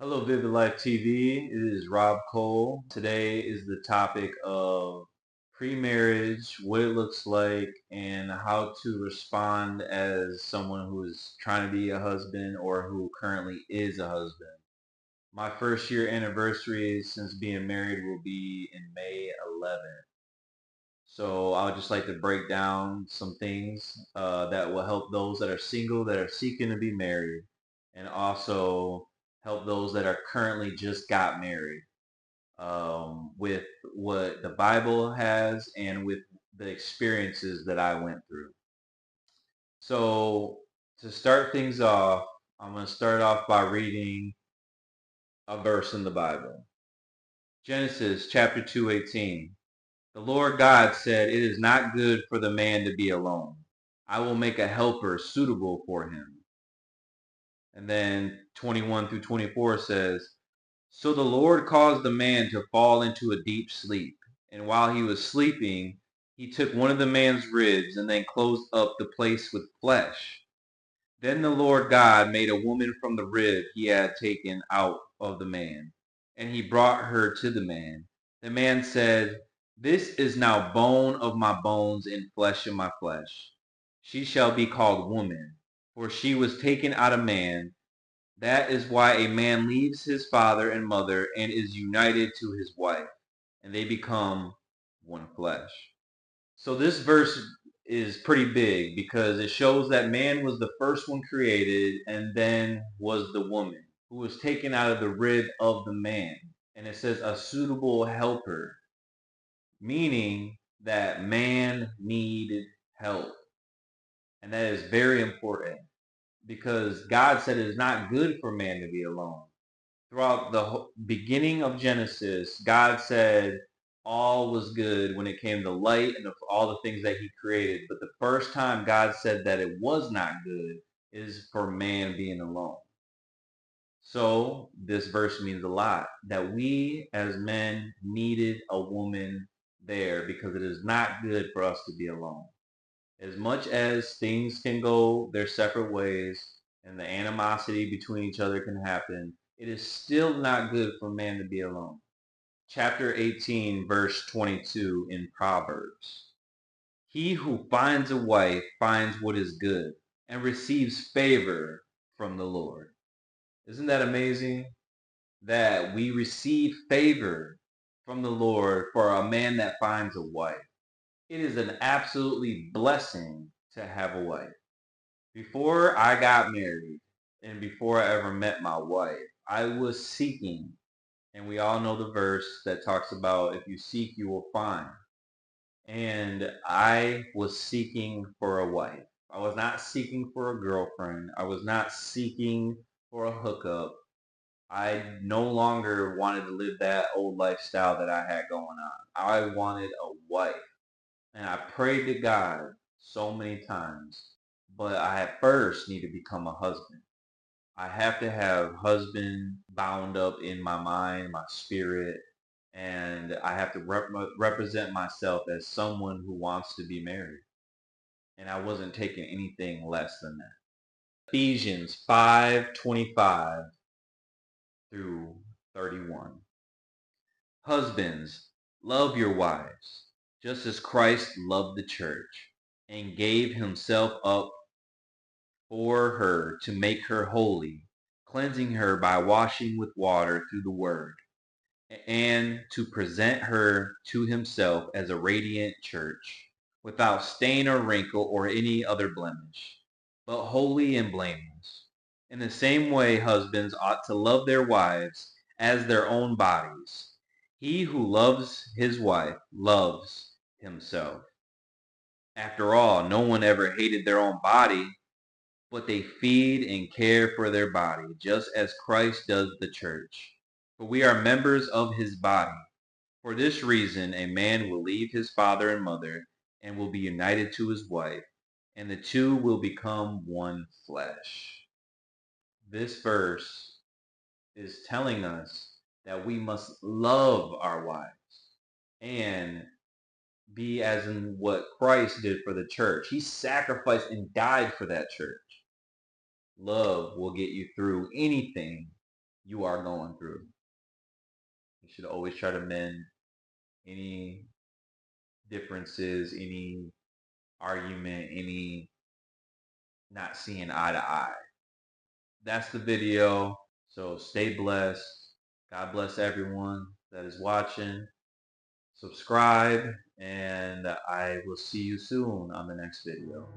Hello, Vivid Life TV. It is Rob Cole. Today is the topic of pre-marriage, what it looks like, and how to respond as someone who is trying to be a husband or who currently is a husband. My first year anniversary since being married will be in May 11th. So I would just like to break down some things that will help those that are single, that are seeking to be married, and also help those that are currently just got married with what the Bible has and with the experiences that I went through. So to start things off, I'm going to start off by reading a verse in the Bible. Genesis chapter 2:18. The Lord God said, "It is not good for the man to be alone. I will make a helper suitable for him." And then 21 through 24 says, "So the Lord caused the man to fall into a deep sleep. And while he was sleeping, he took one of the man's ribs and then closed up the place with flesh. Then the Lord God made a woman from the rib he had taken out of the man, and he brought her to the man. The man said, 'This is now bone of my bones and flesh of my flesh. She shall be called woman, for she was taken out of man. That is why a man leaves his father and mother and is united to his wife, and they become one flesh.'" So this verse is pretty big because it shows that man was the first one created and then was the woman who was taken out of the rib of the man. And it says a suitable helper, meaning that man needed help. And that is very important because God said it is not good for man to be alone. Throughout the beginning of Genesis, God said all was good when it came to light and all the things that he created. But the first time God said that it was not good is for man being alone. So this verse means a lot that we as men needed a woman there because it is not good for us to be alone. As much as things can go their separate ways and the animosity between each other can happen, it is still not good for man to be alone. Chapter 18, verse 22 in Proverbs. He who finds a wife finds what is good and receives favor from the Lord. Isn't that amazing? That we receive favor from the Lord for a man that finds a wife. It is an absolutely blessing to have a wife. Before I got married and before I ever met my wife, I was seeking. And we all know the verse that talks about if you seek, you will find. And I was seeking for a wife. I was not seeking for a girlfriend. I was not seeking for a hookup. I no longer wanted to live that old lifestyle that I had going on. I wanted a wife. And I prayed to God so many times, but I first need to become a husband. I have to have husband bound up in my mind, my spirit, and I have to represent myself as someone who wants to be married. And I wasn't taking anything less than that. Ephesians 5:25 through 31. Husbands, love your wives, just as Christ loved the church and gave himself up for her to make her holy, cleansing her by washing with water through the word, and to present her to himself as a radiant church, without stain or wrinkle or any other blemish, but holy and blameless. In the same way, husbands ought to love their wives as their own bodies. He who loves his wife loves himself. After all, no one ever hated their own body, but they feed and care for their body, just as Christ does the church. For we are members of his body. For this reason, a man will leave his father and mother and will be united to his wife, and the two will become one flesh. This verse is telling us that we must love our wives and be as in what Christ did for the church. He sacrificed and died for that church. Love will get you through anything you are going through. You should always try to mend any differences, any argument, any not seeing eye to eye. That's the video. So stay blessed. God bless everyone that is watching. Subscribe, and I will see you soon on the next video.